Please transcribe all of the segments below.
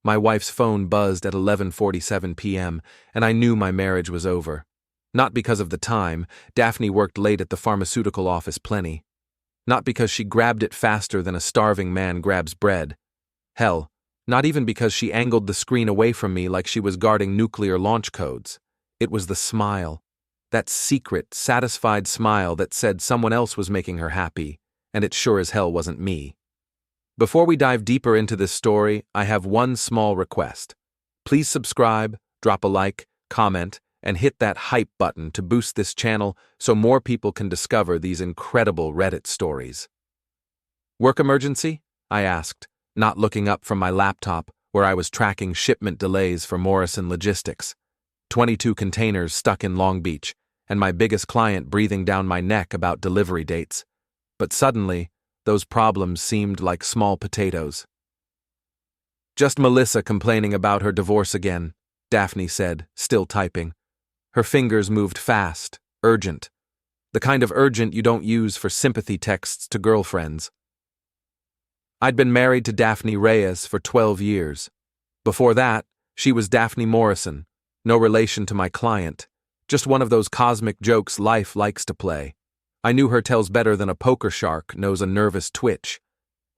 My wife's phone buzzed at 11:47 p.m., and I knew my marriage was over. Not because of the time. Daphne worked late at the pharmaceutical office plenty. Not because she grabbed it faster than a starving man grabs bread. Hell, not even because she angled the screen away from me like she was guarding nuclear launch codes. It was the smile. That secret, satisfied smile that said someone else was making her happy, and it sure as hell wasn't me. Before we dive deeper into this story, I have one small request. Please subscribe, drop a like, comment, and hit that hype button to boost this channel so more people can discover these incredible Reddit stories. Work emergency? I asked, not looking up from my laptop where I was tracking shipment delays for Morrison Logistics. 22 containers stuck in Long Beach, and my biggest client breathing down my neck about delivery dates. But suddenly, those problems seemed like small potatoes. Just Melissa complaining about her divorce again, Daphne said, still typing. Her fingers moved fast, urgent. The kind of urgent you don't use for sympathy texts to girlfriends. I'd been married to Daphne Reyes for 12 years. Before that, she was Daphne Morrison, no relation to my client, just one of those cosmic jokes life likes to play. I knew her tells better than a poker shark knows a nervous twitch.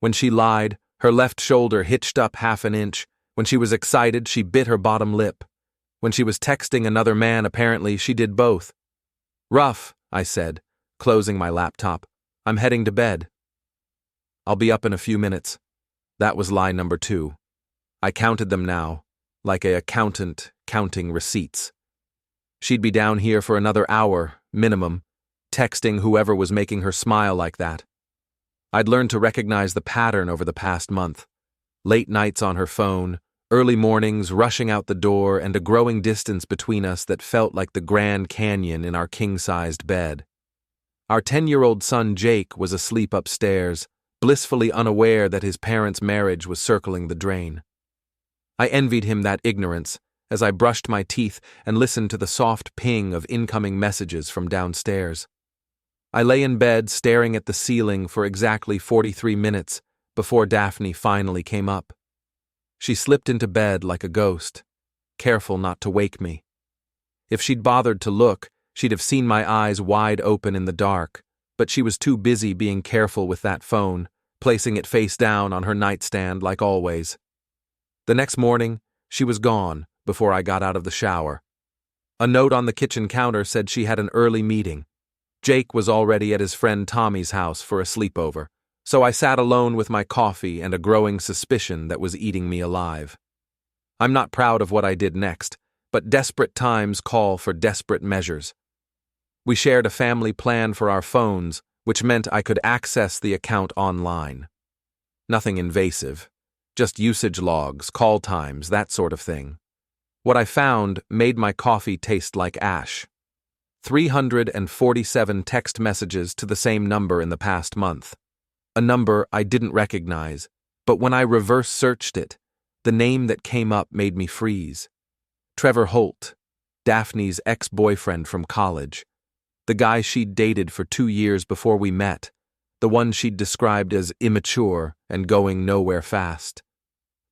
When she lied, her left shoulder hitched up half an inch. When she was excited, she bit her bottom lip. When she was texting another man, apparently, she did both. Rough, I said, closing my laptop. I'm heading to bed. I'll be up in a few minutes. That was lie number 2. I counted them now, like an accountant counting receipts. She'd be down here for another hour, minimum, texting whoever was making her smile like that. I'd learned to recognize the pattern over the past month. Late nights on her phone, early mornings rushing out the door, and a growing distance between us that felt like the Grand Canyon in our king-sized bed. Our 10-year-old son Jake was asleep upstairs, blissfully unaware that his parents' marriage was circling the drain. I envied him that ignorance as I brushed my teeth and listened to the soft ping of incoming messages from downstairs. I lay in bed staring at the ceiling for exactly 43 minutes before Daphne finally came up. She slipped into bed like a ghost, careful not to wake me. If she'd bothered to look, she'd have seen my eyes wide open in the dark, but she was too busy being careful with that phone, placing it face down on her nightstand like always. The next morning, she was gone before I got out of the shower. A note on the kitchen counter said she had an early meeting. Jake was already at his friend Tommy's house for a sleepover, so I sat alone with my coffee and a growing suspicion that was eating me alive. I'm not proud of what I did next, but desperate times call for desperate measures. We shared a family plan for our phones, which meant I could access the account online. Nothing invasive, just usage logs, call times, that sort of thing. What I found made my coffee taste like ash. 347 text messages to the same number in the past month. A number I didn't recognize, but when I reverse searched it, the name that came up made me freeze. Trevor Holt, Daphne's ex-boyfriend from college. The guy she'd dated for 2 years before we met, the one she'd described as immature and going nowhere fast.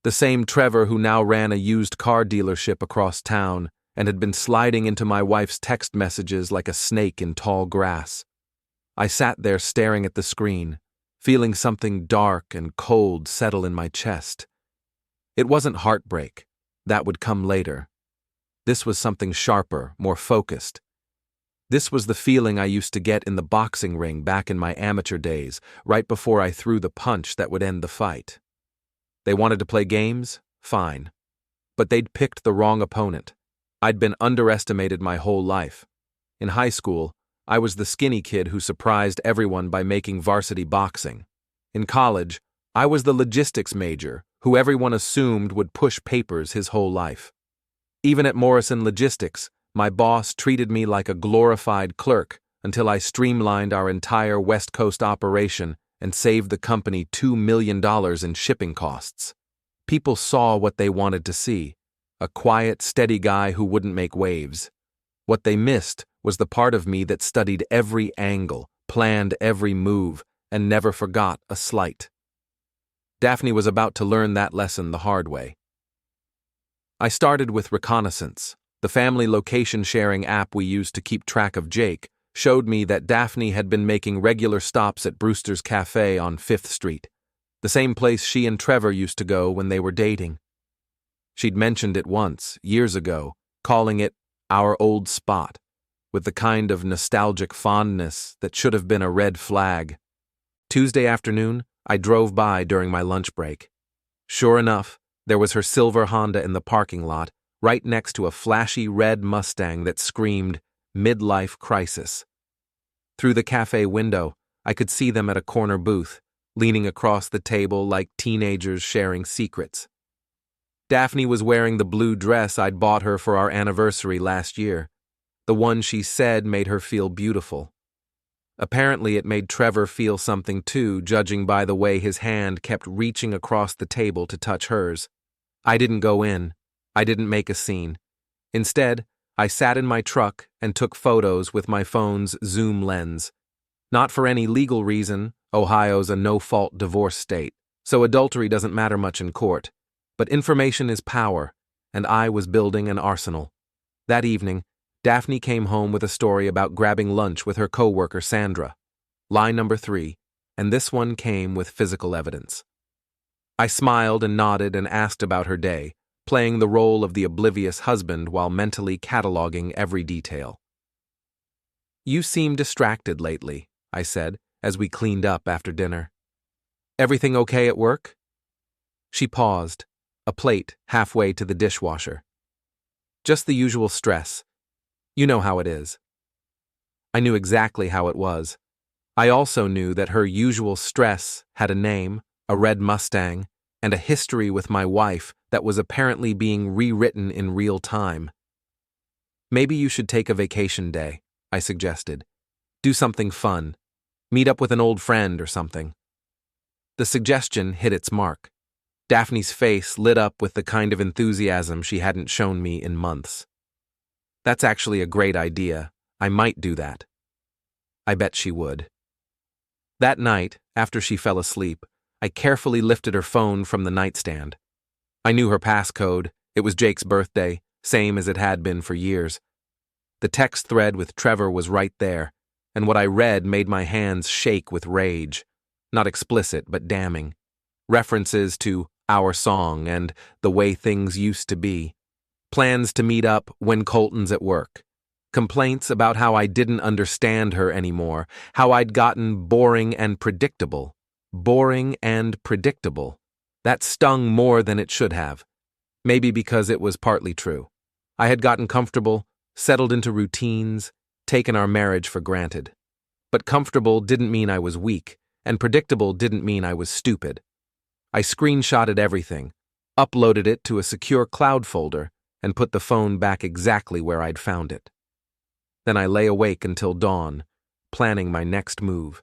The same Trevor who now ran a used car dealership across town and had been sliding into my wife's text messages like a snake in tall grass. I sat there staring at the screen, feeling something dark and cold settle in my chest. It wasn't heartbreak. That would come later. This was something sharper, more focused. This was the feeling I used to get in the boxing ring back in my amateur days, right before I threw the punch that would end the fight. They wanted to play games? Fine. But they'd picked the wrong opponent. I'd been underestimated my whole life. In high school, I was the skinny kid who surprised everyone by making varsity boxing. In college, I was the logistics major who everyone assumed would push papers his whole life. Even at Morrison Logistics, my boss treated me like a glorified clerk until I streamlined our entire West Coast operation and saved the company $2 million in shipping costs. People saw what they wanted to see, a quiet, steady guy who wouldn't make waves. What they missed was the part of me that studied every angle, planned every move, and never forgot a slight. Daphne was about to learn that lesson the hard way. I started with reconnaissance. The family location-sharing app we used to keep track of Jake showed me that Daphne had been making regular stops at Brewster's Cafe on 5th Street, the same place she and Trevor used to go when they were dating. She'd mentioned it once, years ago, calling it our old spot, with the kind of nostalgic fondness that should have been a red flag. Tuesday afternoon, I drove by during my lunch break. Sure enough, there was her silver Honda in the parking lot, right next to a flashy red Mustang that screamed midlife crisis. Through the cafe window, I could see them at a corner booth, leaning across the table like teenagers sharing secrets. Daphne was wearing the blue dress I'd bought her for our anniversary last year, the one she said made her feel beautiful. Apparently it made Trevor feel something too, judging by the way his hand kept reaching across the table to touch hers. I didn't go in. I didn't make a scene. Instead, I sat in my truck and took photos with my phone's zoom lens. Not for any legal reason. Ohio's a no-fault divorce state, so adultery doesn't matter much in court. But information is power, and I was building an arsenal. That evening, Daphne came home with a story about grabbing lunch with her co-worker Sandra. Line number 3, and this one came with physical evidence. I smiled and nodded and asked about her day, playing the role of the oblivious husband while mentally cataloging every detail. "You seem distracted lately," I said, as we cleaned up after dinner. "Everything okay at work?" She paused, a plate halfway to the dishwasher. "Just the usual stress. You know how it is." I knew exactly how it was. I also knew that her usual stress had a name, a red Mustang, and a history with my wife that was apparently being rewritten in real time. "Maybe you should take a vacation day," I suggested. "Do something fun. Meet up with an old friend or something." The suggestion hit its mark. Daphne's face lit up with the kind of enthusiasm she hadn't shown me in months. "That's actually a great idea. I might do that." I bet she would. That night, after she fell asleep, I carefully lifted her phone from the nightstand. I knew her passcode. It was Jake's birthday, same as it had been for years. The text thread with Trevor was right there, and what I read made my hands shake with rage. Not explicit, but damning. References to our song and the way things used to be. Plans to meet up when Colton's at work. Complaints about how I didn't understand her anymore, how I'd gotten boring and predictable. Boring and predictable. That stung more than it should have. Maybe because it was partly true. I had gotten comfortable, settled into routines, taken our marriage for granted. But comfortable didn't mean I was weak, and predictable didn't mean I was stupid. I screenshotted everything, uploaded it to a secure cloud folder, and put the phone back exactly where I'd found it. Then I lay awake until dawn, planning my next move.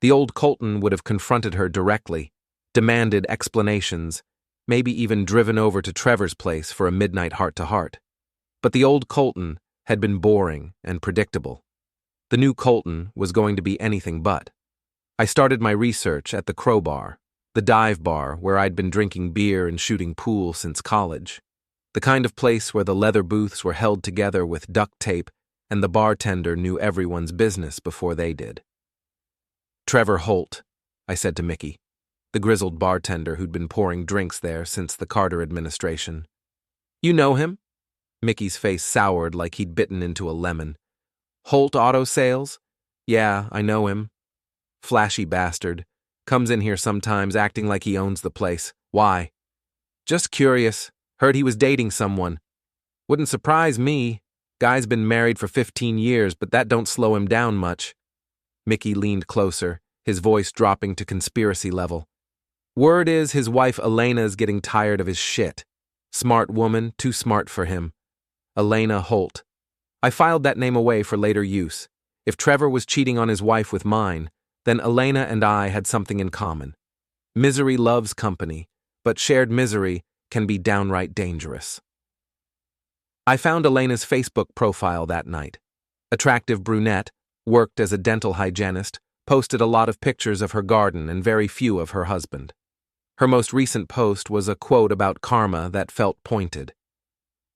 The old Colton would have confronted her directly, demanded explanations, maybe even driven over to Trevor's place for a midnight heart-to-heart. But the old Colton had been boring and predictable. The new Colton was going to be anything but. I started my research at the Crowbar, the dive bar where I'd been drinking beer and shooting pool since college. The kind of place where the leather booths were held together with duct tape and the bartender knew everyone's business before they did. "Trevor Holt," I said to Mickey, the grizzled bartender who'd been pouring drinks there since the Carter administration. "You know him?" Mickey's face soured like he'd bitten into a lemon. "Holt Auto Sales? Yeah, I know him. Flashy bastard. Comes in here sometimes acting like he owns the place. Why?" "Just curious. Heard he was dating someone. Wouldn't surprise me. Guy's been married for 15 years, but that don't slow him down much." Mickey leaned closer, his voice dropping to conspiracy level. "Word is his wife Elena's getting tired of his shit. Smart woman, too smart for him. Elena Holt. I filed that name away for later use. If Trevor was cheating on his wife with mine, then Elena and I had something in common. Misery loves company, but shared misery can be downright dangerous." I found Elena's Facebook profile that night. Attractive brunette, worked as a dental hygienist, posted a lot of pictures of her garden and very few of her husband. Her most recent post was a quote about karma that felt pointed.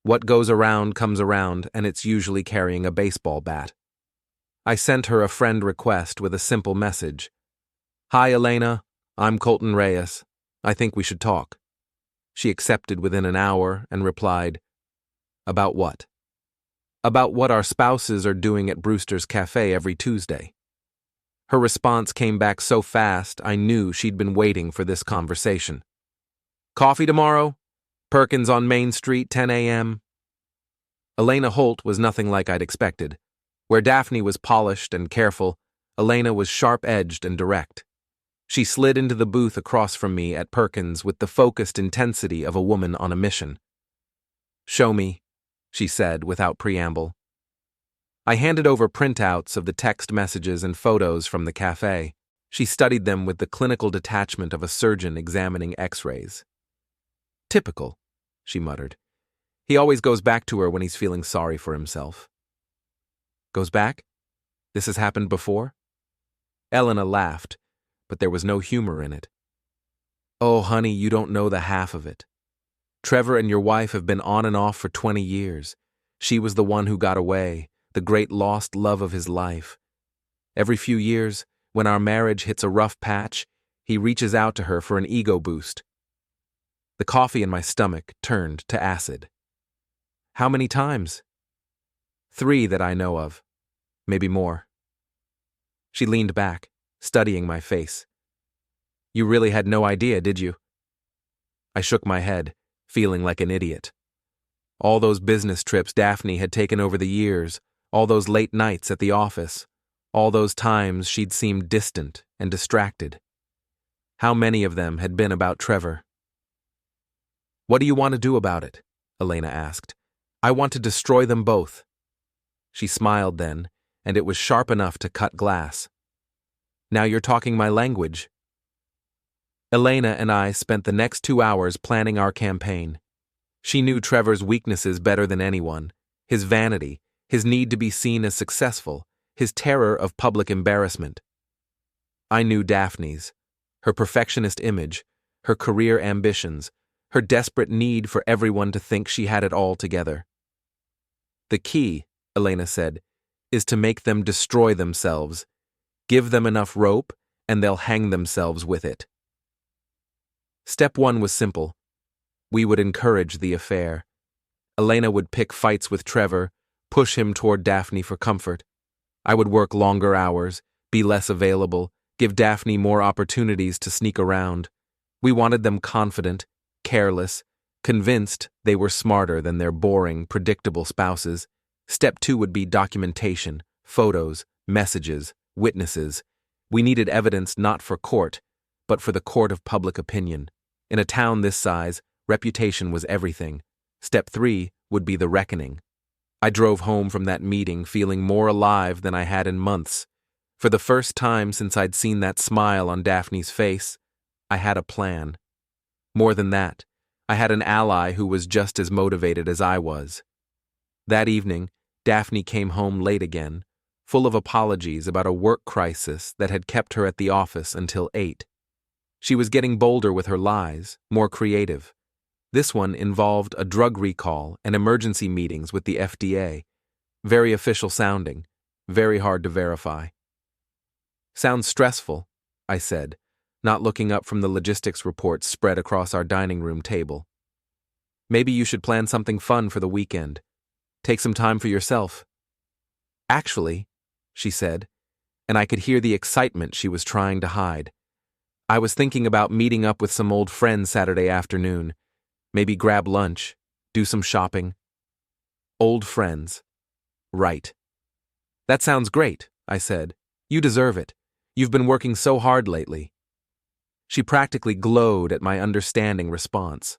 What goes around comes around, and it's usually carrying a baseball bat. I sent her a friend request with a simple message. Hi, Elena. I'm Colton Reyes. I think we should talk. She accepted within an hour and replied, About what? About what our spouses are doing at Brewster's Cafe every Tuesday. Her response came back so fast I knew she'd been waiting for this conversation. Coffee tomorrow? Perkins on Main Street, 10 a.m. Elena Holt was nothing like I'd expected. Where Daphne was polished and careful, Elena was sharp-edged and direct. She slid into the booth across from me at Perkins with the focused intensity of a woman on a mission. Show me, she said without preamble. I handed over printouts of the text messages and photos from the cafe. She studied them with the clinical detachment of a surgeon examining x-rays. Typical, she muttered. He always goes back to her when he's feeling sorry for himself. Goes back? This has happened before? Elena laughed, but there was no humor in it. Oh, honey, you don't know the half of it. Trevor and your wife have been on and off for 20 years. She was the one who got away, the great lost love of his life. Every few years, when our marriage hits a rough patch, he reaches out to her for an ego boost. The coffee in my stomach turned to acid. How many times? 3 that I know of. Maybe more. She leaned back, studying my face. You really had no idea, did you? I shook my head, feeling like an idiot. All those business trips Daphne had taken over the years, all those late nights at the office, all those times she'd seemed distant and distracted. How many of them had been about Trevor? What do you want to do about it? Elena asked. I want to destroy them both. She smiled then, and it was sharp enough to cut glass. Now you're talking my language. Elena and I spent the next 2 hours planning our campaign. She knew Trevor's weaknesses better than anyone, his vanity, his need to be seen as successful, his terror of public embarrassment. I knew Daphne's, her perfectionist image, her career ambitions, her desperate need for everyone to think she had it all together. The key, Elena said, is to make them destroy themselves. Give them enough rope, and they'll hang themselves with it. Step 1 was simple. We would encourage the affair. Elena would pick fights with Trevor, push him toward Daphne for comfort. I would work longer hours, be less available, give Daphne more opportunities to sneak around. We wanted them confident, careless, convinced they were smarter than their boring, predictable spouses. Step 2 would be documentation, photos, messages, witnesses. We needed evidence not for court, but for the court of public opinion. In a town this size, reputation was everything. Step 3 would be the reckoning. I drove home from that meeting feeling more alive than I had in months. For the first time since I'd seen that smile on Daphne's face, I had a plan. More than that, I had an ally who was just as motivated as I was. That evening, Daphne came home late again, full of apologies about a work crisis that had kept her at the office until 8. She was getting bolder with her lies, more creative. This one involved a drug recall and emergency meetings with the FDA. Very official sounding, very hard to verify. Sounds stressful, I said, not looking up from the logistics reports spread across our dining room table. Maybe you should plan something fun for the weekend. Take some time for yourself. Actually, she said, and I could hear the excitement she was trying to hide. I was thinking about meeting up with some old friends Saturday afternoon. Maybe grab lunch, do some shopping. Old friends. Right. That sounds great, I said. You deserve it. You've been working so hard lately. She practically glowed at my understanding response.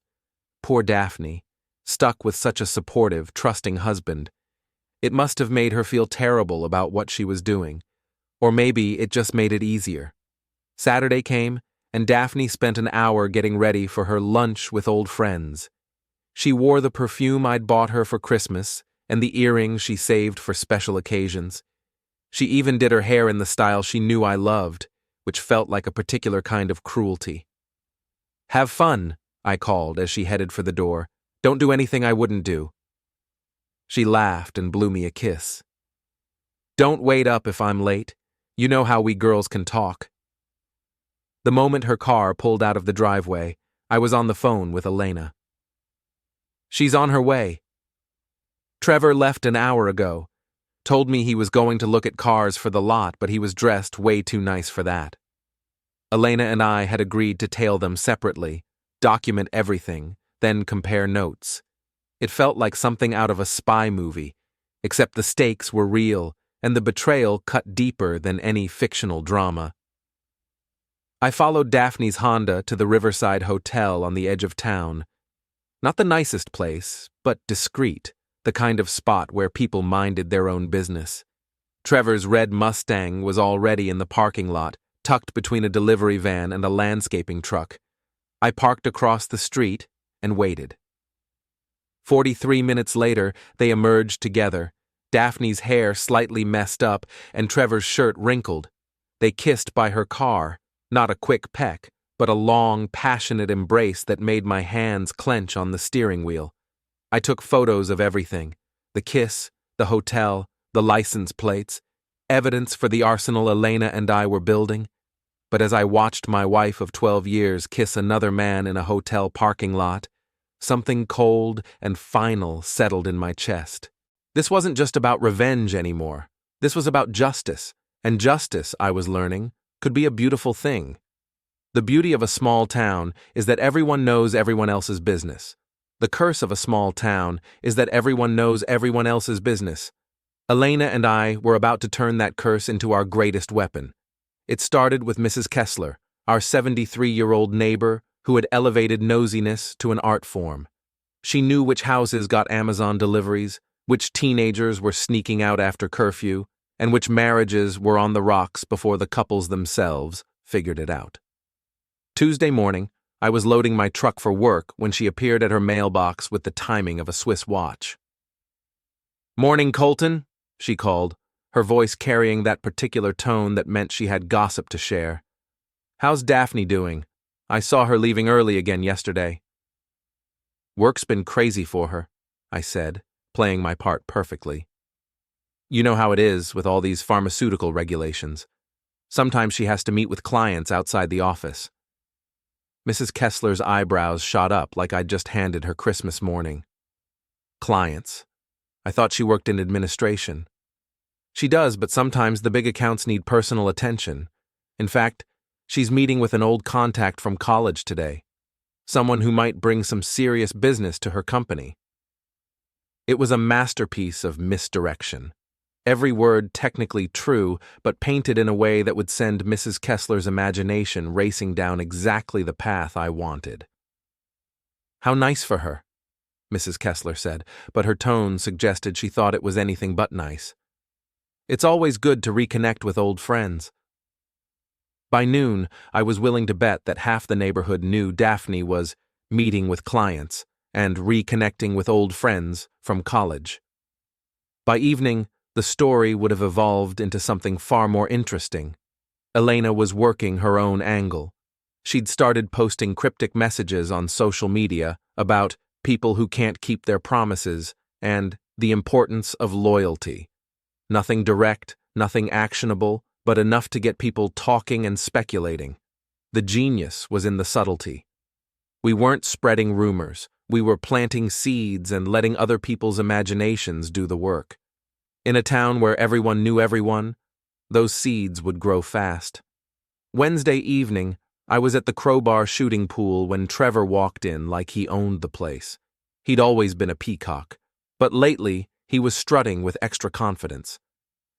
Poor Daphne, stuck with such a supportive, trusting husband. It must have made her feel terrible about what she was doing. Or maybe it just made it easier. Saturday came, and Daphne spent an hour getting ready for her lunch with old friends. She wore the perfume I'd bought her for Christmas and the earrings she saved for special occasions. She even did her hair in the style she knew I loved, which felt like a particular kind of cruelty. Have fun, I called as she headed for the door. Don't do anything I wouldn't do. She laughed and blew me a kiss. Don't wait up if I'm late. You know how we girls can talk. The moment her car pulled out of the driveway, I was on the phone with Elena. She's on her way. Trevor left an hour ago. Told me he was going to look at cars for the lot, but he was dressed way too nice for that. Elena and I had agreed to tail them separately, document everything, then compare notes. It felt like something out of a spy movie, except the stakes were real and the betrayal cut deeper than any fictional drama. I followed Daphne's Honda to the Riverside Hotel on the edge of town. Not the nicest place, but discreet, the kind of spot where people minded their own business. Trevor's red Mustang was already in the parking lot, tucked between a delivery van and a landscaping truck. I parked across the street and waited. 43 minutes later, they emerged together, Daphne's hair slightly messed up and Trevor's shirt wrinkled. They kissed by her car. Not a quick peck, but a long, passionate embrace that made my hands clench on the steering wheel. I took photos of everything: the kiss, the hotel, the license plates, evidence for the arsenal Elena and I were building. But as I watched my wife of 12 years kiss another man in a hotel parking lot, something cold and final settled in my chest. This wasn't just about revenge anymore. This was about justice, and justice, I was learning, could be a beautiful thing. The beauty of a small town is that everyone knows everyone else's business. The curse of a small town is that everyone knows everyone else's business. Elena and I were about to turn that curse into our greatest weapon. It started with Mrs. Kessler, our 73-year-old neighbor who had elevated nosiness to an art form. She knew which houses got Amazon deliveries, which teenagers were sneaking out after curfew, and which marriages were on the rocks before the couples themselves figured it out. Tuesday morning, I was loading my truck for work when she appeared at her mailbox with the timing of a Swiss watch. "Morning, Colton," she called, her voice carrying that particular tone that meant she had gossip to share. "How's Daphne doing? I saw her leaving early again yesterday." "Work's been crazy for her," I said, playing my part perfectly. "You know how it is with all these pharmaceutical regulations. Sometimes she has to meet with clients outside the office." Mrs. Kessler's eyebrows shot up like I'd just handed her Christmas morning. "Clients? I thought she worked in administration." "She does, but sometimes the big accounts need personal attention. In fact, she's meeting with an old contact from college today, someone who might bring some serious business to her company." It was a masterpiece of misdirection. Every word technically true, but painted in a way that would send Mrs. Kessler's imagination racing down exactly the path I wanted. "How nice for her," Mrs. Kessler said, but her tone suggested she thought it was anything but nice. "It's always good to reconnect with old friends." By noon, I was willing to bet that half the neighborhood knew Daphne was meeting with clients and reconnecting with old friends from college. By evening, the story would have evolved into something far more interesting. Elena was working her own angle. She'd started posting cryptic messages on social media about people who can't keep their promises and the importance of loyalty. Nothing direct, nothing actionable, but enough to get people talking and speculating. The genius was in the subtlety. We weren't spreading rumors. We were planting seeds and letting other people's imaginations do the work. In a town where everyone knew everyone, those seeds would grow fast. Wednesday evening, I was at the Crowbar shooting pool when Trevor walked in like he owned the place. He'd always been a peacock, but lately he was strutting with extra confidence.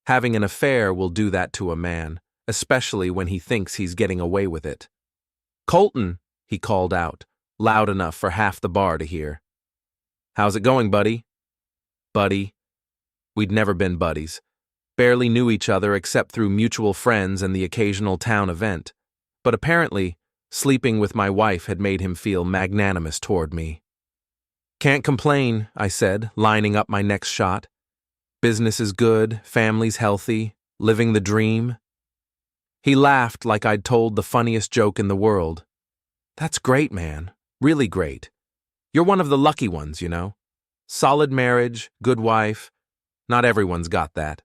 Having an affair will do that to a man, especially when he thinks he's getting away with it. "Colton," he called out, loud enough for half the bar to hear. "How's it going, buddy?" Buddy. We'd never been buddies. Barely knew each other except through mutual friends and the occasional town event. But apparently, sleeping with my wife had made him feel magnanimous toward me. "Can't complain," I said, lining up my next shot. "Business is good, family's healthy, living the dream." He laughed like I'd told the funniest joke in the world. "That's great, man. Really great. You're one of the lucky ones, you know. Solid marriage, good wife. Not everyone's got that.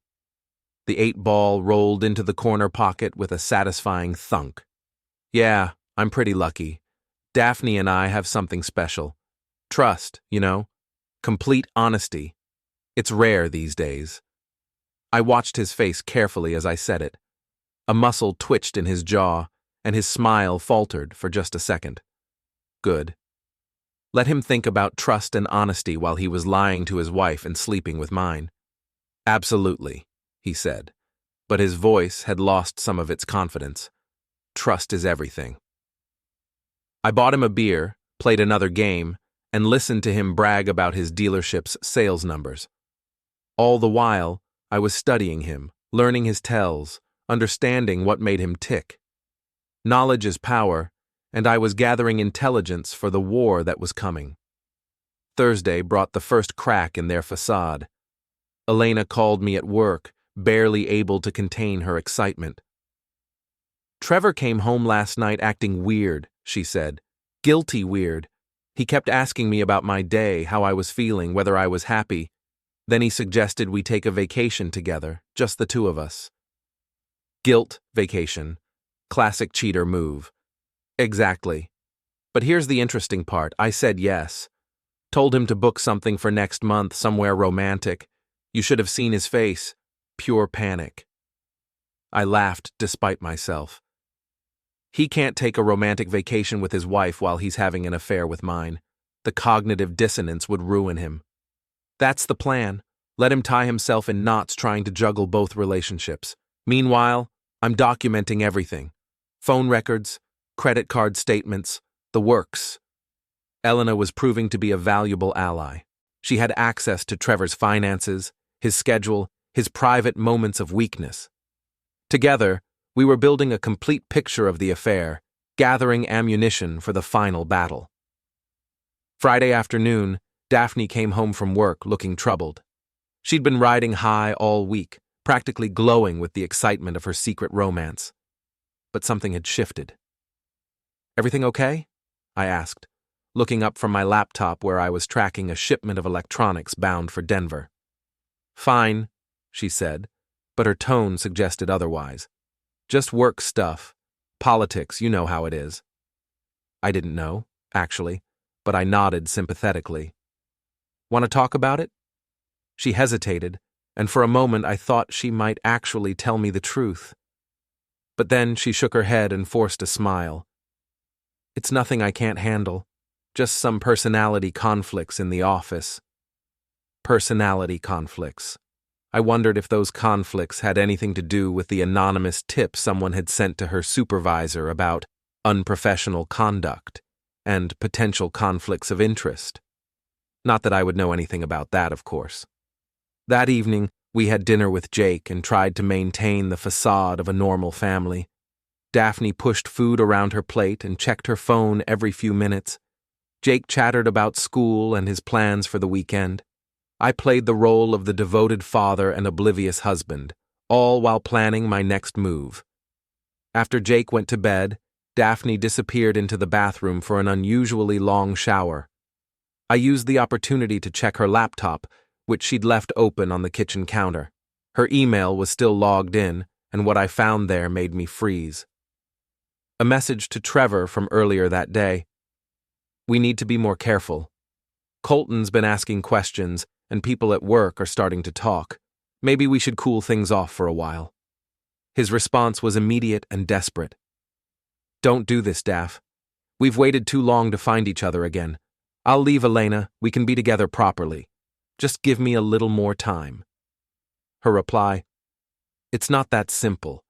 The 8-ball rolled into the corner pocket with a satisfying thunk. Yeah, I'm pretty lucky. Daphne and I have something special. Trust, you know? Complete honesty. It's rare these days. I watched his face carefully as I said it. A muscle twitched in his jaw, and his smile faltered for just a second. Good. Let him think about trust and honesty while he was lying to his wife and sleeping with mine. Absolutely, he said, but his voice had lost some of its confidence. Trust is everything. I bought him a beer, played another game, and listened to him brag about his dealership's sales numbers. All the while, I was studying him, learning his tells, understanding what made him tick. Knowledge is power, and I was gathering intelligence for the war that was coming. Thursday brought the first crack in their facade. Elena called me at work, barely able to contain her excitement. Trevor came home last night acting weird, she said. Guilty weird. He kept asking me about my day, how I was feeling, whether I was happy. Then he suggested we take a vacation together, just the two of us. Guilt vacation. Classic cheater move. Exactly. But here's the interesting part. I said yes. Told him to book something for next month, somewhere romantic. You should have seen his face. Pure panic. I laughed despite myself. He can't take a romantic vacation with his wife while he's having an affair with mine. The cognitive dissonance would ruin him. That's the plan. Let him tie himself in knots trying to juggle both relationships. Meanwhile, I'm documenting everything. Phone records, credit card statements, the works. Elena was proving to be a valuable ally. She had access to Trevor's finances, his schedule, his private moments of weakness. Together, we were building a complete picture of the affair, gathering ammunition for the final battle. Friday afternoon, Daphne came home from work looking troubled. She'd been riding high all week, practically glowing with the excitement of her secret romance. But something had shifted. Everything okay? I asked, looking up from my laptop where I was tracking a shipment of electronics bound for Denver. Fine, she said, but her tone suggested otherwise. Just work stuff. Politics, you know how it is. I didn't know, actually, but I nodded sympathetically. Want to talk about it? She hesitated, and for a moment I thought she might actually tell me the truth. But then she shook her head and forced a smile. It's nothing I can't handle, just some personality conflicts in the office. Personality conflicts. I wondered if those conflicts had anything to do with the anonymous tip someone had sent to her supervisor about unprofessional conduct and potential conflicts of interest. Not that I would know anything about that, of course. That evening, we had dinner with Jake and tried to maintain the facade of a normal family. Daphne pushed food around her plate and checked her phone every few minutes. Jake chattered about school and his plans for the weekend. I played the role of the devoted father and oblivious husband, all while planning my next move. After Jake went to bed, Daphne disappeared into the bathroom for an unusually long shower. I used the opportunity to check her laptop, which she'd left open on the kitchen counter. Her email was still logged in, and what I found there made me freeze. A message to Trevor from earlier that day. We need to be more careful. Colton's been asking questions, and people at work are starting to talk. Maybe we should cool things off for a while. His response was immediate and desperate. Don't do this, Daph. We've waited too long to find each other again. I'll leave Elena. We can be together properly. Just give me a little more time. Her reply, It's not that simple.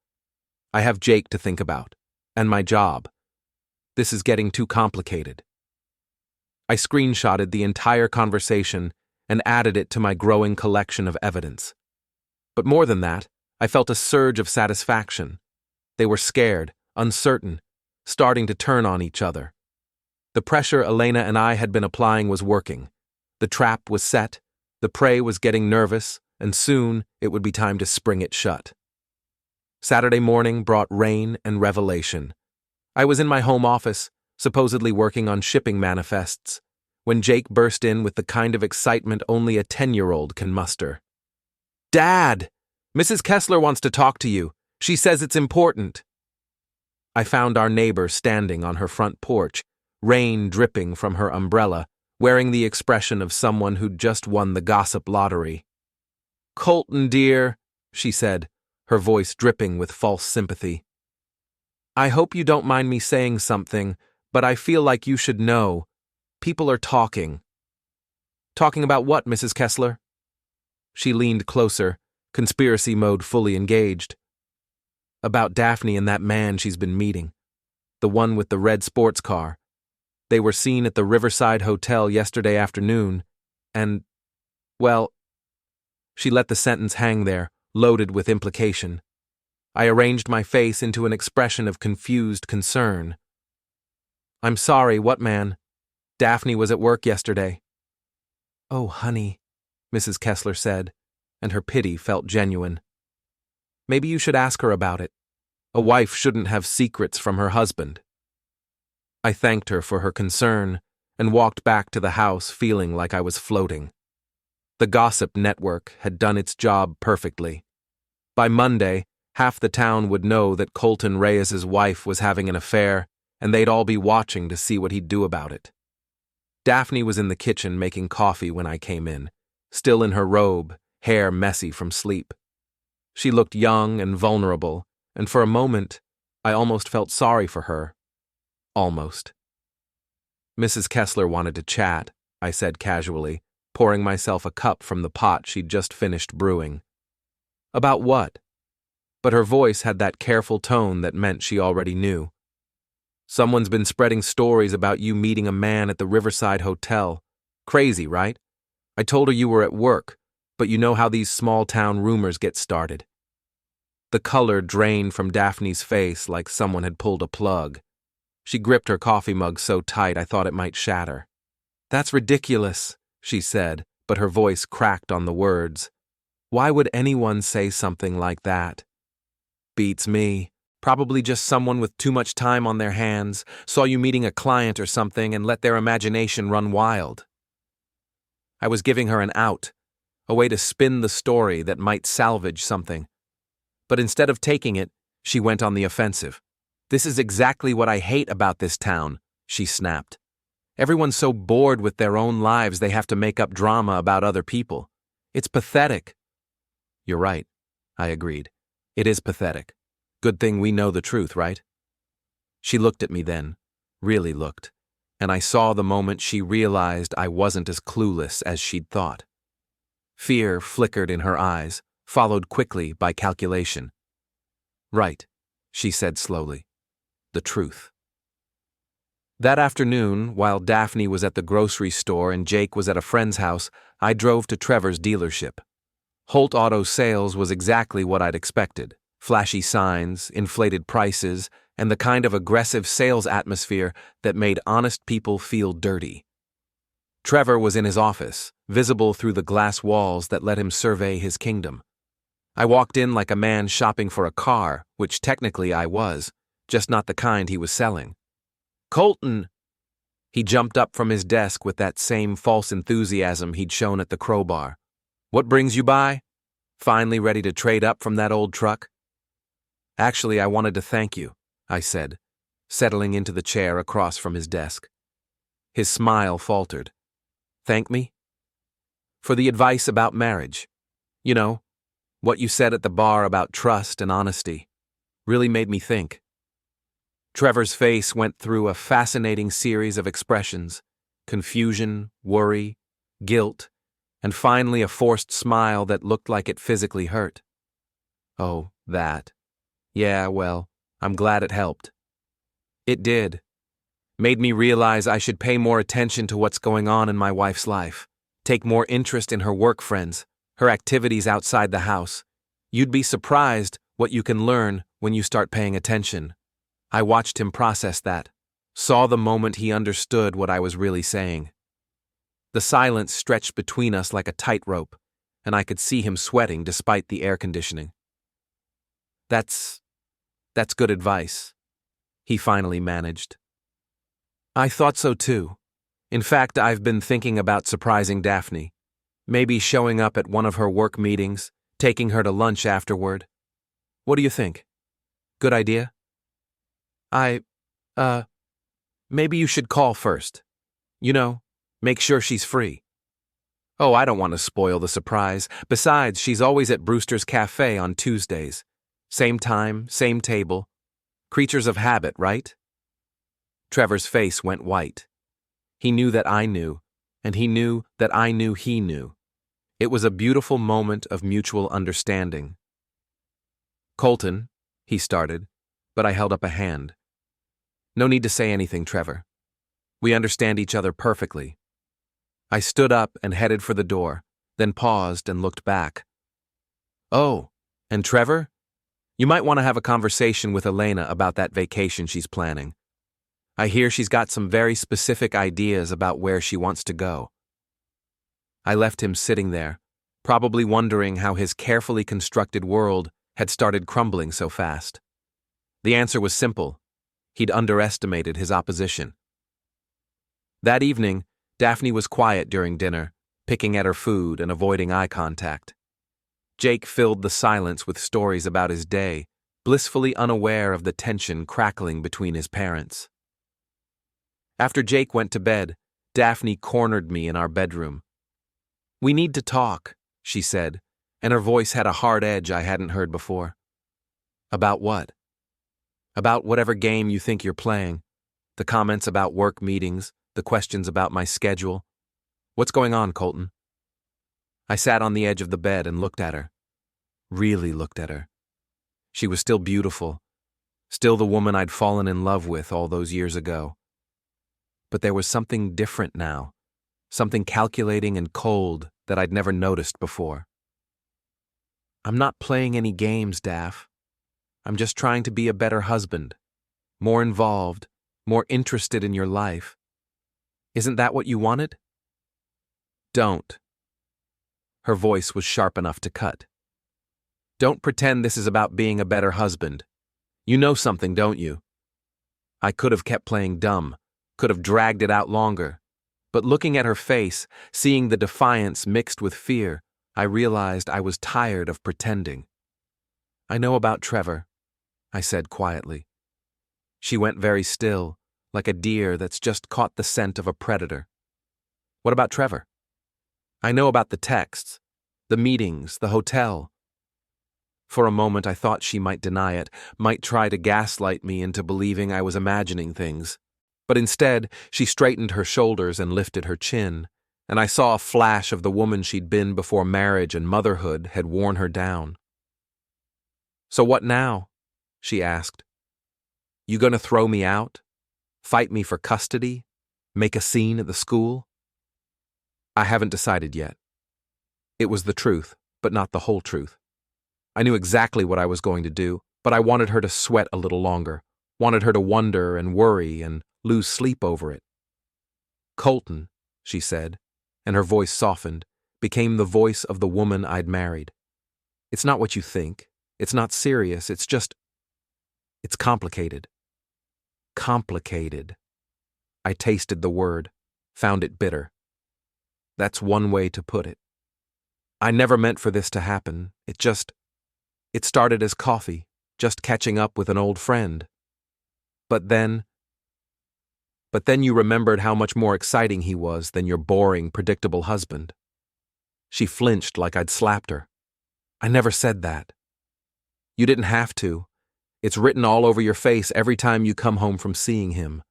I have Jake to think about, and my job. This is getting too complicated. I screenshotted the entire conversation and added it to my growing collection of evidence. But more than that, I felt a surge of satisfaction. They were scared, uncertain, starting to turn on each other. The pressure Elena and I had been applying was working. The trap was set, the prey was getting nervous, and soon it would be time to spring it shut. Saturday morning brought rain and revelation. I was in my home office, supposedly working on shipping manifests, when Jake burst in with the kind of excitement only a 10-year-old can muster. "Dad! Mrs. Kessler wants to talk to you. She says it's important." I found our neighbor standing on her front porch, rain dripping from her umbrella, wearing the expression of someone who'd just won the gossip lottery. "Colton, dear," she said, her voice dripping with false sympathy. "I hope you don't mind me saying something, but I feel like you should know. People are talking." "Talking about what, Mrs. Kessler?" She leaned closer, conspiracy mode fully engaged. "About Daphne and that man she's been meeting. The one with the red sports car. They were seen at the Riverside Hotel yesterday afternoon, and, well..." She let the sentence hang there, loaded with implication. I arranged my face into an expression of confused concern. "I'm sorry, what man? Daphne was at work yesterday." "Oh, honey," Mrs. Kessler said, and her pity felt genuine. "Maybe you should ask her about it. A wife shouldn't have secrets from her husband." I thanked her for her concern and walked back to the house feeling like I was floating. The gossip network had done its job perfectly. By Monday, half the town would know that Colton Reyes's wife was having an affair, and they'd all be watching to see what he'd do about it. Daphne was in the kitchen making coffee when I came in, still in her robe, hair messy from sleep. She looked young and vulnerable, and for a moment, I almost felt sorry for her. Almost. "Mrs. Kessler wanted to chat," I said casually, pouring myself a cup from the pot she'd just finished brewing. "About what?" But her voice had that careful tone that meant she already knew. "Someone's been spreading stories about you meeting a man at the Riverside Hotel. Crazy, right? I told her you were at work, but you know how these small-town rumors get started." The color drained from Daphne's face like someone had pulled a plug. She gripped her coffee mug so tight I thought it might shatter. "That's ridiculous," she said, but her voice cracked on the words. "Why would anyone say something like that?" "Beats me. Probably just someone with too much time on their hands, saw you meeting a client or something and let their imagination run wild." I was giving her an out, a way to spin the story that might salvage something. But instead of taking it, she went on the offensive. "This is exactly what I hate about this town," she snapped. "Everyone's so bored with their own lives they have to make up drama about other people. It's pathetic." "You're right," I agreed. "It is pathetic. Good thing we know the truth, right?" She looked at me then, really looked, and I saw the moment she realized I wasn't as clueless as she'd thought. Fear flickered in her eyes, followed quickly by calculation. "Right," she said slowly. "The truth." That afternoon, while Daphne was at the grocery store and Jake was at a friend's house, I drove to Trevor's dealership. Holt Auto Sales was exactly what I'd expected. Flashy signs, inflated prices, and the kind of aggressive sales atmosphere that made honest people feel dirty. Trevor was in his office, visible through the glass walls that let him survey his kingdom. I walked in like a man shopping for a car, which technically I was, just not the kind he was selling. "Colton!" He jumped up from his desk with that same false enthusiasm he'd shown at the Crowbar. "What brings you by? Finally ready to trade up from that old truck?" "Actually, I wanted to thank you," I said, settling into the chair across from his desk. His smile faltered. "Thank me?" "For the advice about marriage. You know, what you said at the bar about trust and honesty. Really made me think." Trevor's face went through a fascinating series of expressions: confusion, worry, guilt, and finally a forced smile that looked like it physically hurt. "Oh, that. Yeah, well, I'm glad it helped." It did. Made me realize I should pay more attention to what's going on in my wife's life, take more interest in her work friends, her activities outside the house. You'd be surprised what you can learn when you start paying attention. I watched him process that, saw the moment he understood what I was really saying. The silence stretched between us like a tightrope, and I could see him sweating despite the air conditioning. That's good advice," he finally managed. "I thought so too. In fact, I've been thinking about surprising Daphne. Maybe showing up at one of her work meetings, taking her to lunch afterward. What do you think? Good idea? I, uh, Maybe you should call first. You know, make sure she's free. Oh, I don't want to spoil the surprise. Besides, she's always at Brewster's Cafe on Tuesdays. Same time, same table. Creatures of habit, right? Trevor's face went white. He knew that I knew, and he knew that I knew he knew. It was a beautiful moment of mutual understanding. Colton, he started, but I held up a hand. No need to say anything, Trevor. We understand each other perfectly. I stood up and headed for the door, then paused and looked back. Oh, and Trevor? You might want to have a conversation with Elena about that vacation she's planning. I hear she's got some very specific ideas about where she wants to go. I left him sitting there, probably wondering how his carefully constructed world had started crumbling so fast. The answer was simple. He'd underestimated his opposition. That evening, Daphne was quiet during dinner, picking at her food and avoiding eye contact. Jake filled the silence with stories about his day, blissfully unaware of the tension crackling between his parents. After Jake went to bed, Daphne cornered me in our bedroom. "We need to talk," she said, and her voice had a hard edge I hadn't heard before. "About what?" "About whatever game you think you're playing. The comments about work meetings, the questions about my schedule. What's going on, Colton?" I sat on the edge of the bed and looked at her. Really looked at her. She was still beautiful, still the woman I'd fallen in love with all those years ago. But there was something different now, something calculating and cold that I'd never noticed before. "I'm not playing any games, Daph. I'm just trying to be a better husband, more involved, more interested in your life. Isn't that what you wanted?" "Don't." Her voice was sharp enough to cut. "Don't pretend this is about being a better husband. You know something, don't you?" I could have kept playing dumb, could have dragged it out longer, but looking at her face, seeing the defiance mixed with fear, I realized I was tired of pretending. "I know about Trevor," I said quietly. She went very still, like a deer that's just caught the scent of a predator. "What about Trevor?" "I know about the texts, the meetings, the hotel." For a moment I thought she might deny it, might try to gaslight me into believing I was imagining things. But instead, she straightened her shoulders and lifted her chin, and I saw a flash of the woman she'd been before marriage and motherhood had worn her down. "So what now?" she asked. "You gonna throw me out? Fight me for custody? Make a scene at the school?" "I haven't decided yet." It was the truth, but not the whole truth. I knew exactly what I was going to do, but I wanted her to sweat a little longer, wanted her to wonder and worry and lose sleep over it. "Colton," she said, and her voice softened, became the voice of the woman I'd married. "It's not what you think. It's not serious. It's complicated." Complicated. I tasted the word, found it bitter. That's one way to put it. I never meant for this to happen. It started as coffee, just catching up with an old friend. But then you remembered how much more exciting he was than your boring, predictable husband. She flinched like I'd slapped her. "I never said that." "You didn't have to. It's written all over your face every time you come home from seeing him."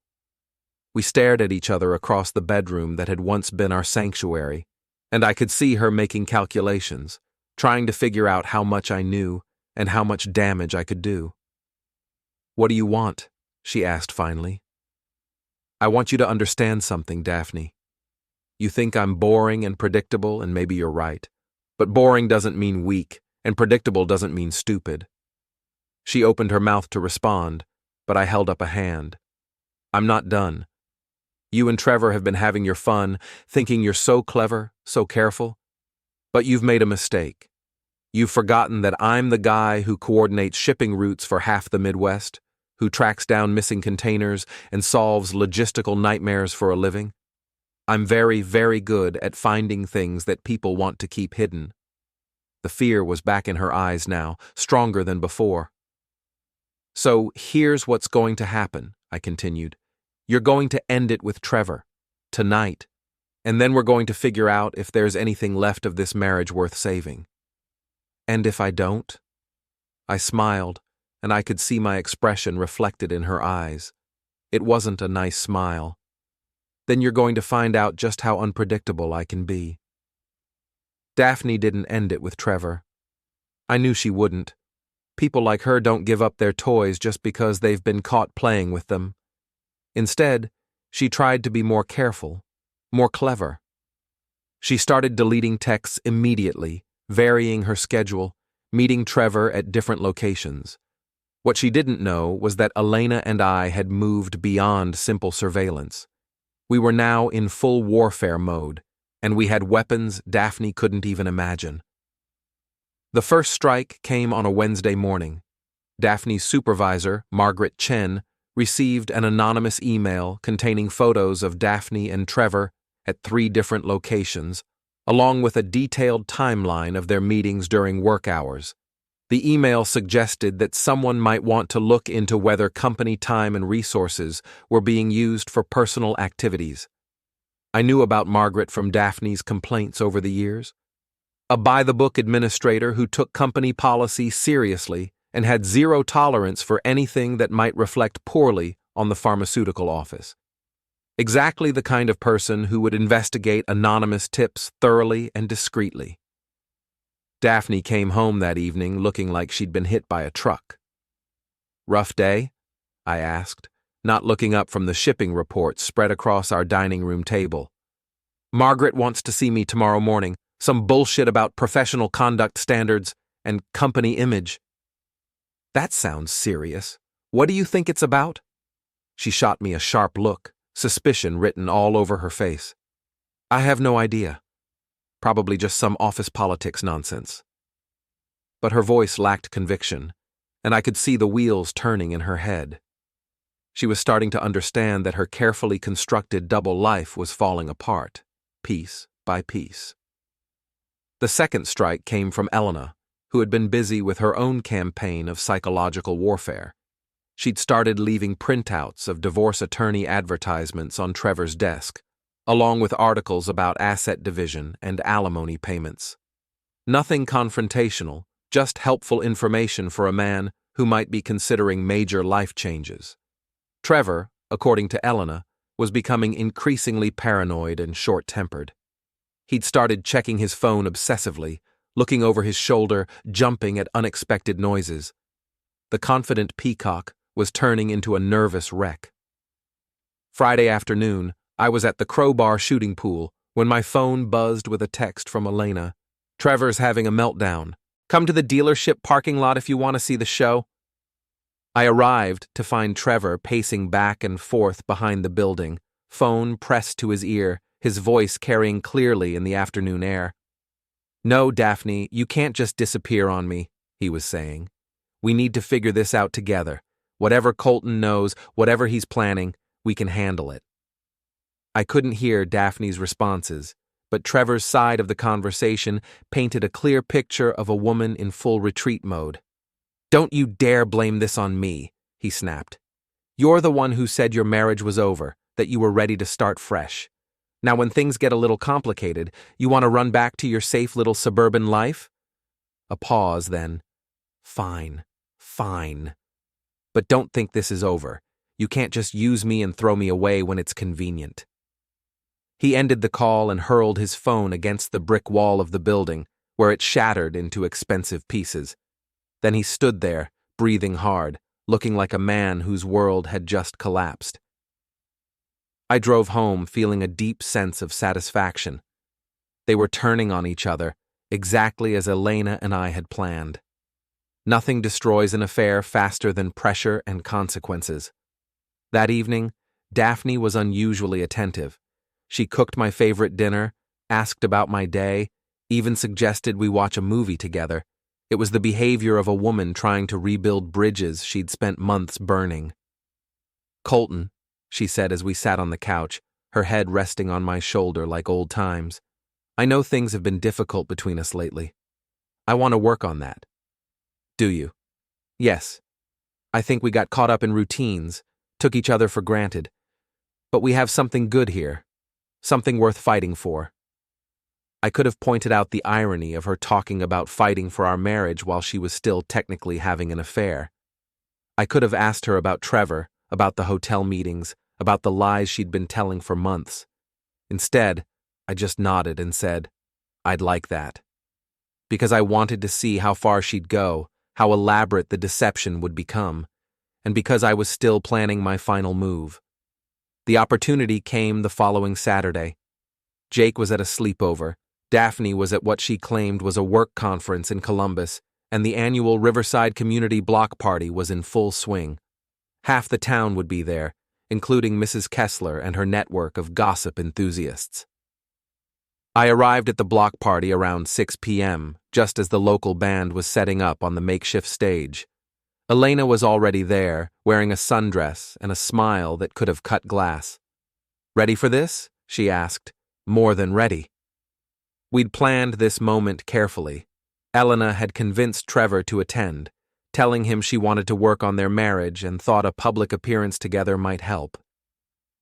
We stared at each other across the bedroom that had once been our sanctuary, and I could see her making calculations, trying to figure out how much I knew and how much damage I could do. "What do you want?" she asked finally. "I want you to understand something, Daphne. You think I'm boring and predictable, and maybe you're right. But boring doesn't mean weak, and predictable doesn't mean stupid." She opened her mouth to respond, but I held up a hand. "I'm not done. You and Trevor have been having your fun, thinking you're so clever, so careful. But you've made a mistake. You've forgotten that I'm the guy who coordinates shipping routes for half the Midwest, who tracks down missing containers and solves logistical nightmares for a living. I'm very, very good at finding things that people want to keep hidden. The fear was back in her eyes now, stronger than before. So here's what's going to happen, I continued. You're going to end it with Trevor. Tonight. And then we're going to figure out if there's anything left of this marriage worth saving. And if I don't? I smiled, and I could see my expression reflected in her eyes. It wasn't a nice smile. Then you're going to find out just how unpredictable I can be. Daphne didn't end it with Trevor. I knew she wouldn't. People like her don't give up their toys just because they've been caught playing with them. Instead, she tried to be more careful, more clever. She started deleting texts immediately, varying her schedule, meeting Trevor at different locations. What she didn't know was that Elena and I had moved beyond simple surveillance. We were now in full warfare mode, and we had weapons Daphne couldn't even imagine. The first strike came on a Wednesday morning. Daphne's supervisor, Margaret Chen, received an anonymous email containing photos of Daphne and Trevor at 3 different locations, along with a detailed timeline of their meetings during work hours. The email suggested that someone might want to look into whether company time and resources were being used for personal activities. I knew about Margaret from Daphne's complaints over the years. A by-the-book administrator who took company policy seriously and had zero tolerance for anything that might reflect poorly on the pharmaceutical office. Exactly the kind of person who would investigate anonymous tips thoroughly and discreetly. Daphne came home that evening looking like she'd been hit by a truck. "Rough day?" I asked, not looking up from the shipping reports spread across our dining room table. "Margaret wants to see me tomorrow morning. Some bullshit about professional conduct standards and company image." "That sounds serious. What do you think it's about?" She shot me a sharp look, suspicion written all over her face. "I have no idea. Probably just some office politics nonsense." But her voice lacked conviction, and I could see the wheels turning in her head. She was starting to understand that her carefully constructed double life was falling apart, piece by piece. The second strike came from Elena, who had been busy with her own campaign of psychological warfare. She'd started leaving printouts of divorce attorney advertisements on Trevor's desk, along with articles about asset division and alimony payments. Nothing confrontational, just helpful information for a man who might be considering major life changes. Trevor, according to Elena, was becoming increasingly paranoid and short-tempered. He'd started checking his phone obsessively, looking over his shoulder, jumping at unexpected noises. The confident peacock was turning into a nervous wreck. Friday afternoon, I was at the Crowbar shooting pool when my phone buzzed with a text from Elena. "Trevor's having a meltdown. Come to the dealership parking lot if you want to see the show." I arrived to find Trevor pacing back and forth behind the building, phone pressed to his ear, his voice carrying clearly in the afternoon air. "No, Daphne, you can't just disappear on me," he was saying. "We need to figure this out together. Whatever Colton knows, whatever he's planning, we can handle it." I couldn't hear Daphne's responses, but Trevor's side of the conversation painted a clear picture of a woman in full retreat mode. "Don't you dare blame this on me," he snapped. "You're the one who said your marriage was over, that you were ready to start fresh. Now when things get a little complicated, you want to run back to your safe little suburban life?" A pause, then. "Fine, fine. But don't think this is over. You can't just use me and throw me away when it's convenient." He ended the call and hurled his phone against the brick wall of the building, where it shattered into expensive pieces. Then he stood there, breathing hard, looking like a man whose world had just collapsed. I drove home feeling a deep sense of satisfaction. They were turning on each other, exactly as Elena and I had planned. Nothing destroys an affair faster than pressure and consequences. That evening, Daphne was unusually attentive. She cooked my favorite dinner, asked about my day, even suggested we watch a movie together. It was the behavior of a woman trying to rebuild bridges she'd spent months burning. "Colton," she said as we sat on the couch, her head resting on my shoulder like old times. I know things have been difficult between us lately. I want to work on that. Do you? Yes. I think we got caught up in routines, took each other for granted. But we have something good here, something worth fighting for. I could have pointed out the irony of her talking about fighting for our marriage while she was still technically having an affair. I could have asked her about Trevor, about the hotel meetings, about the lies she'd been telling for months. Instead, I just nodded and said, I'd like that. Because I wanted to see how far she'd go, how elaborate the deception would become, and because I was still planning my final move. The opportunity came the following Saturday. Jake was at a sleepover, Daphne was at what she claimed was a work conference in Columbus, and the annual Riverside Community Block Party was in full swing. Half the town would be there, including Mrs. Kessler and her network of gossip enthusiasts. I arrived at the block party around 6 p.m., just as the local band was setting up on the makeshift stage. Elena was already there, wearing a sundress and a smile that could have cut glass. "Ready for this?" she asked. "More than ready." We'd planned this moment carefully. Elena had convinced Trevor to attend, telling him she wanted to work on their marriage and thought a public appearance together might help.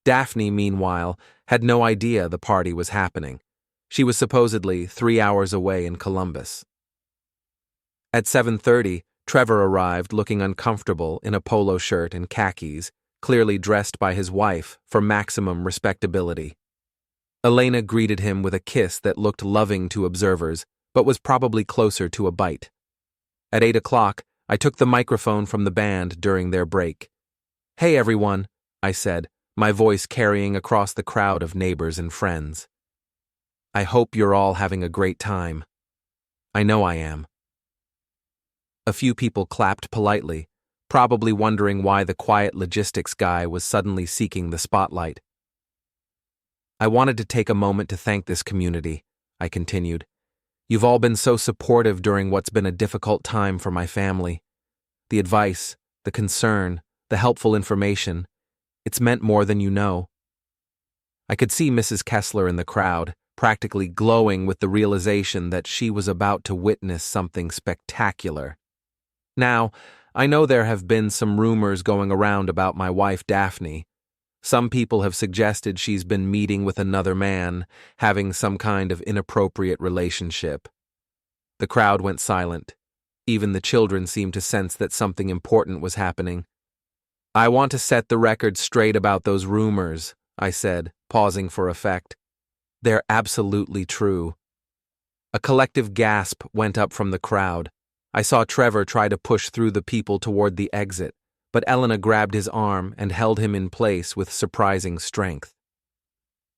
Daphne, meanwhile, had no idea the party was happening. She was supposedly 3 hours away in Columbus. At 7:30, Trevor arrived looking uncomfortable in a polo shirt and khakis, clearly dressed by his wife for maximum respectability. Elena greeted him with a kiss that looked loving to observers, but was probably closer to a bite. At 8 o'clock, I took the microphone from the band during their break. "Hey everyone," I said, my voice carrying across the crowd of neighbors and friends. "I hope you're all having a great time. I know I am." A few people clapped politely, probably wondering why the quiet logistics guy was suddenly seeking the spotlight. "I wanted to take a moment to thank this community," I continued. "You've all been so supportive during what's been a difficult time for my family. The advice, the concern, the helpful information, it's meant more than you know." I could see Mrs. Kessler in the crowd, practically glowing with the realization that she was about to witness something spectacular. Now, I know there have been some rumors going around about my wife Daphne. Some people have suggested she's been meeting with another man, having some kind of inappropriate relationship. The crowd went silent. Even the children seemed to sense that something important was happening. "I want to set the record straight about those rumors," I said, pausing for effect. "They're absolutely true." A collective gasp went up from the crowd. I saw Trevor try to push through the people toward the exit, but Elena grabbed his arm and held him in place with surprising strength.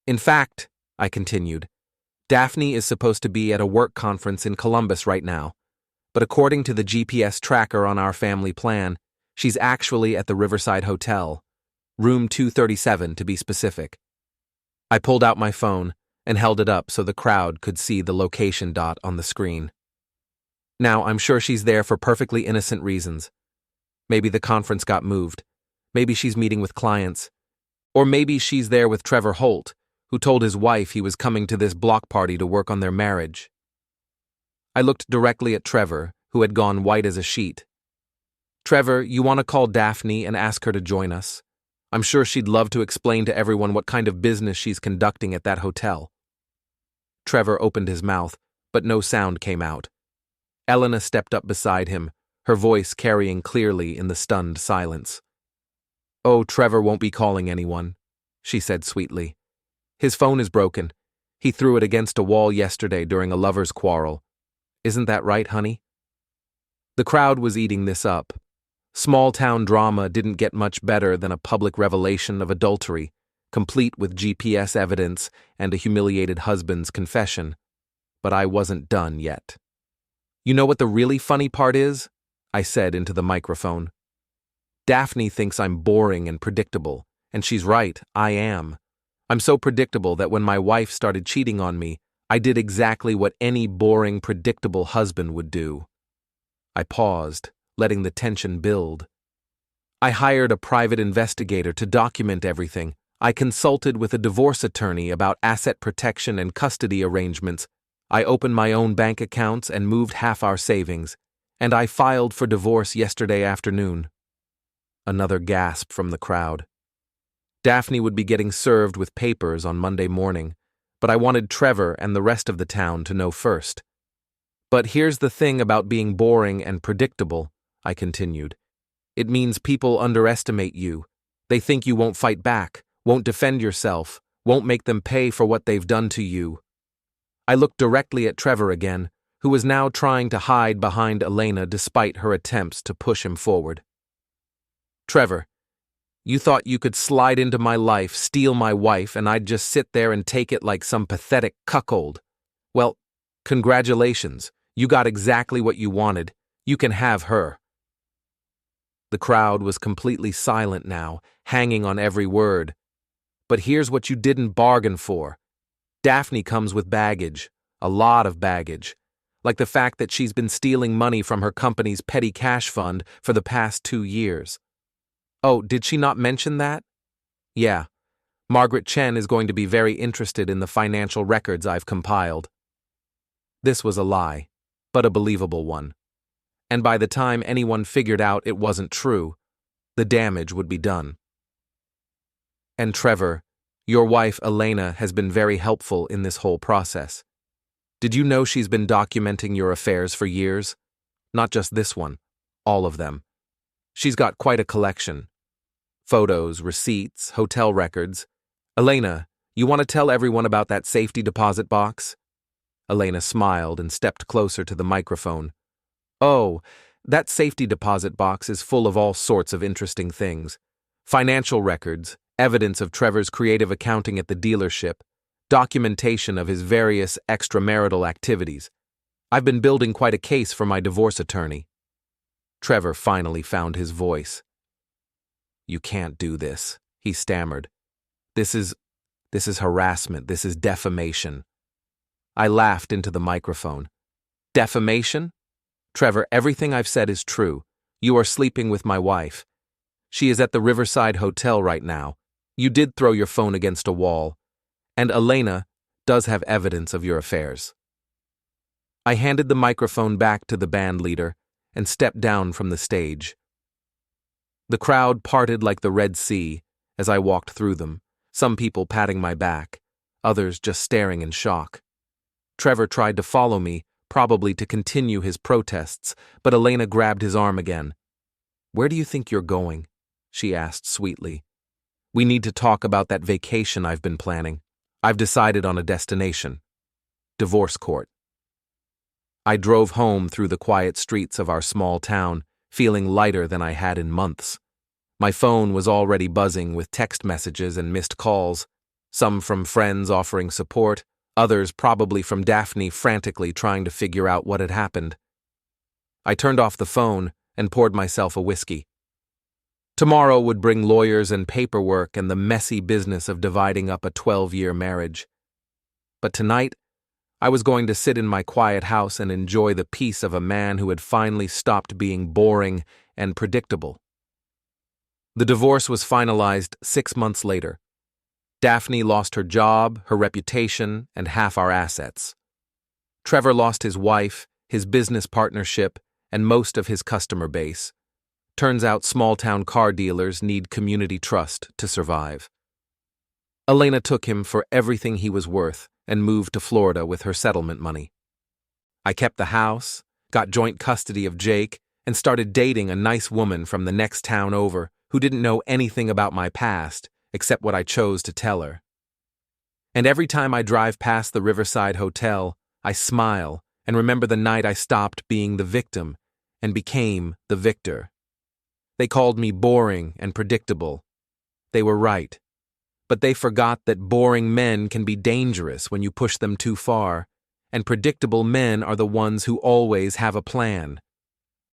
"In fact," I continued, "Daphne is supposed to be at a work conference in Columbus right now, but according to the GPS tracker on our family plan, she's actually at the Riverside Hotel, room 237 to be specific." I pulled out my phone and held it up so the crowd could see the location dot on the screen. Now, I'm sure she's there for perfectly innocent reasons. Maybe the conference got moved. Maybe she's meeting with clients. Or maybe she's there with Trevor Holt, who told his wife he was coming to this block party to work on their marriage. I looked directly at Trevor, who had gone white as a sheet. "Trevor, you want to call Daphne and ask her to join us? I'm sure she'd love to explain to everyone what kind of business she's conducting at that hotel." Trevor opened his mouth, but no sound came out. Elena stepped up beside him, her voice carrying clearly in the stunned silence. "Oh, Trevor won't be calling anyone," she said sweetly. "His phone is broken. He threw it against a wall yesterday during a lover's quarrel. Isn't that right, honey?" The crowd was eating this up. Small-town drama didn't get much better than a public revelation of adultery, complete with GPS evidence and a humiliated husband's confession. But I wasn't done yet. "You know what the really funny part is?" I said into the microphone. "Daphne thinks I'm boring and predictable, and she's right, I am. I'm so predictable that when my wife started cheating on me, I did exactly what any boring, predictable husband would do." I paused, letting the tension build. "I hired a private investigator to document everything. I consulted with a divorce attorney about asset protection and custody arrangements. I opened my own bank accounts and moved half our savings, and I filed for divorce yesterday afternoon. Another gasp from the crowd. Daphne would be getting served with papers on Monday morning, but I wanted Trevor and the rest of the town to know first. But here's the thing about being boring and predictable, I continued. It means people underestimate you. They think you won't fight back, won't defend yourself, won't make them pay for what they've done to you. I looked directly at Trevor again, who was now trying to hide behind Elena despite her attempts to push him forward. Trevor, you thought you could slide into my life, steal my wife, and I'd just sit there and take it like some pathetic cuckold. Well, congratulations, you got exactly what you wanted. You can have her. The crowd was completely silent now, hanging on every word. But here's what you didn't bargain for. Daphne comes with baggage, a lot of baggage, like the fact that she's been stealing money from her company's petty cash fund for the past 2 years. Oh, did she not mention that? Yeah, Margaret Chen is going to be very interested in the financial records I've compiled. This was a lie, but a believable one. And by the time anyone figured out it wasn't true, the damage would be done. And Trevor, your wife Elena has been very helpful in this whole process. Did you know she's been documenting your affairs for years? Not just this one, all of them. She's got quite a collection. Photos, receipts, hotel records. Elena, you want to tell everyone about that safety deposit box? Elena smiled and stepped closer to the microphone. Oh, that safety deposit box is full of all sorts of interesting things. Financial records, evidence of Trevor's creative accounting at the dealership, documentation of his various extramarital activities. I've been building quite a case for my divorce attorney. Trevor finally found his voice. You can't do this, he stammered. This is harassment, this is defamation. I laughed into the microphone. Defamation? Trevor, everything I've said is true. You are sleeping with my wife. She is at the Riverside Hotel right now. You did throw your phone against a wall. And Elena does have evidence of your affairs. I handed the microphone back to the band leader and stepped down from the stage. The crowd parted like the Red Sea as I walked through them, some people patting my back, others just staring in shock. Trevor tried to follow me, probably to continue his protests, but Elena grabbed his arm again. Where do you think you're going? She asked sweetly. We need to talk about that vacation I've been planning. I've decided on a destination. Divorce court. I drove home through the quiet streets of our small town, feeling lighter than I had in months. My phone was already buzzing with text messages and missed calls, some from friends offering support, others probably from Daphne frantically trying to figure out what had happened. I turned off the phone and poured myself a whiskey. Tomorrow would bring lawyers and paperwork and the messy business of dividing up a 12-year marriage. But tonight, I was going to sit in my quiet house and enjoy the peace of a man who had finally stopped being boring and predictable. The divorce was finalized 6 months later. Daphne lost her job, her reputation, and half our assets. Trevor lost his wife, his business partnership, and most of his customer base. Turns out small-town car dealers need community trust to survive. Elena took him for everything he was worth and moved to Florida with her settlement money. I kept the house, got joint custody of Jake, and started dating a nice woman from the next town over who didn't know anything about my past except what I chose to tell her. And every time I drive past the Riverside Hotel, I smile and remember the night I stopped being the victim and became the victor. They called me boring and predictable. They were right. But they forgot that boring men can be dangerous when you push them too far, and predictable men are the ones who always have a plan.